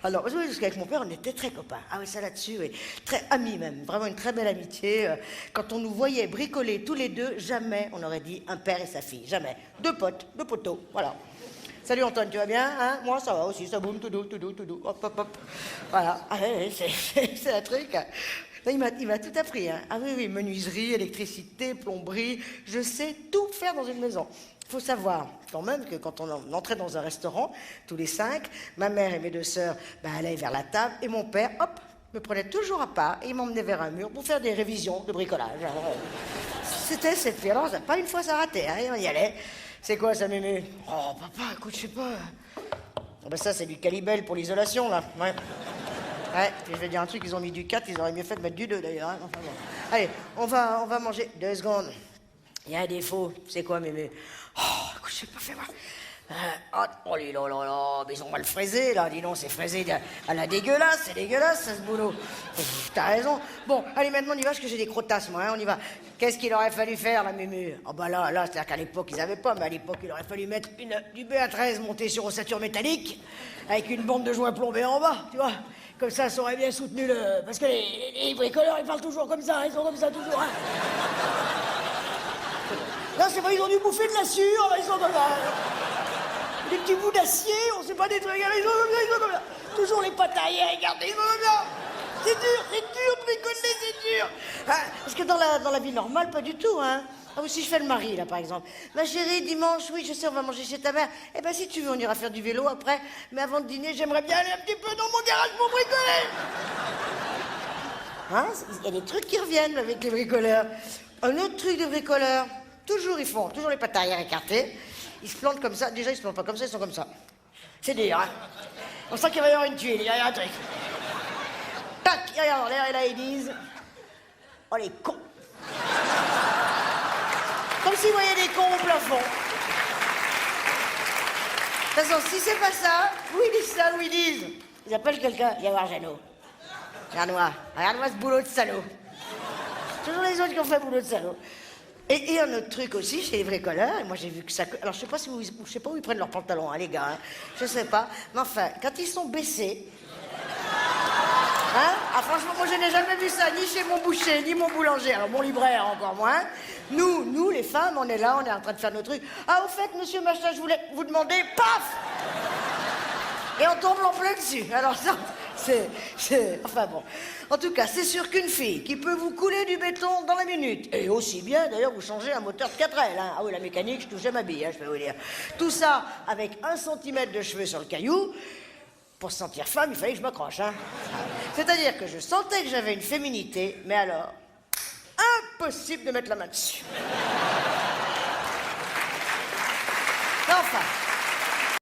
Alors, oui, parce qu'avec mon père, on était très copains. Ah oui, ça là-dessus, oui. Très amis même. Vraiment une très belle amitié. Quand on nous voyait bricoler tous les deux, jamais on aurait dit un père et sa fille. Jamais. Deux potes, deux poteaux. Voilà. Salut Antoine, tu vas bien, hein? Moi, ça va aussi. Ça boum, tout doux, tout doux, tout doux. Hop, hop, hop. Voilà. Ah, oui, c'est un truc. Là, il m'a tout appris. Hein. Ah oui, oui, menuiserie, électricité, plomberie. Je sais tout faire dans une maison. Il faut savoir quand même que quand on entrait dans un restaurant, tous les 5, ma mère et mes 2 sœurs allaient vers la table et mon père, hop, me prenait toujours à part et il m'emmenait vers un mur pour faire des révisions de bricolage. C'était cette violence, pas une fois ça ratait, hein, on y allait. C'est quoi ça, Mémé? Oh, papa, écoute, je sais pas. Oh, ben ça, c'est du Calibel pour l'isolation, là. Ouais. Ouais, puis je vais dire un truc, ils ont mis du 4, ils auraient mieux fait de mettre du 2, d'ailleurs. Hein. Enfin, bon. Allez, on va manger. 2 secondes. Il y a un défaut. C'est quoi, Mémé? Oh, écoute, je sais pas, fais voir. Oh là là là, mais ils ont mal fraisé, là. Dis donc, c'est fraisé à la dégueulasse. C'est dégueulasse, ça, ce boulot. T'as raison. Bon, allez, maintenant, on y va, parce que j'ai des crottasses, moi. Hein, on y va. Qu'est-ce qu'il aurait fallu faire, la Mémé? Oh, bah là, c'est-à-dire qu'à l'époque, ils avaient pas, mais à l'époque, il aurait fallu mettre du BA13 monté sur ossature métallique, avec une bande de joints plombés en bas, tu vois. Comme ça aurait bien soutenu le... Parce que les bricoleurs, ils parlent toujours comme ça, ils sont comme ça toujours, hein. Non, c'est vrai, ils ont dû bouffer de la sueur, ils sont comme ça. Des petits bouts d'acier, on sait pas des trucs, ils sont comme ça. Toujours les pattes arrière, regardez, ils sont comme ça. C'est dur, bricoler, c'est dur. Ah, parce que dans la vie normale, pas du tout, hein. Ah oui, si je fais le mari, là, par exemple. Ma chérie, dimanche, oui, je sais, on va manger chez ta mère. Eh ben, si tu veux, on ira faire du vélo après. Mais avant de dîner, j'aimerais bien aller un petit peu dans mon garage pour bricoler. Hein? Il y a des trucs qui reviennent avec les bricoleurs. Un autre truc de bricoleur, toujours ils font, toujours les pattes arrière écartées. Ils se plantent comme ça. Déjà, ils se plantent pas comme ça, ils sont comme ça. C'est dur, hein? On sent qu'il va y avoir une tuile, il y a un truc. Tac, ils regardent en l'air et là, ils disent... Oh, les cons. Comme s'ils voyaient des cons au plafond. De toute façon, si c'est pas ça, où ils disent ça, où ils disent? Ils appellent quelqu'un, viens voir Jeannot. Regarde-moi ce boulot de salaud. Toujours les autres qui ont fait boulot de salaud. Et un autre truc aussi, chez les bricoleurs, et moi j'ai vu que ça... Alors je sais pas où ils prennent leurs pantalons, hein, les gars, hein. Je sais pas. Mais enfin, quand ils sont baissés... Hein? Ah franchement, moi je n'ai jamais vu ça, ni chez mon boucher, ni mon boulanger, alors mon libraire encore moins. Nous, les femmes, on est là, on est en train de faire nos trucs. Ah, au fait, monsieur Machin, je voulais vous demander, paf! Et on tombe en plein dessus. Alors ça, enfin bon. En tout cas, c'est sûr qu'une fille qui peut vous couler du béton dans la minute, et aussi bien, d'ailleurs, vous changez un moteur de 4L, hein. Ah oui, la mécanique, je touchais ma bille, hein, je peux vous dire. Tout ça avec 1 centimètre de cheveux sur le caillou. Pour se sentir femme, il fallait que je m'accroche, hein. C'est-à-dire que je sentais que j'avais une féminité, mais alors, impossible de mettre la main dessus. Enfin...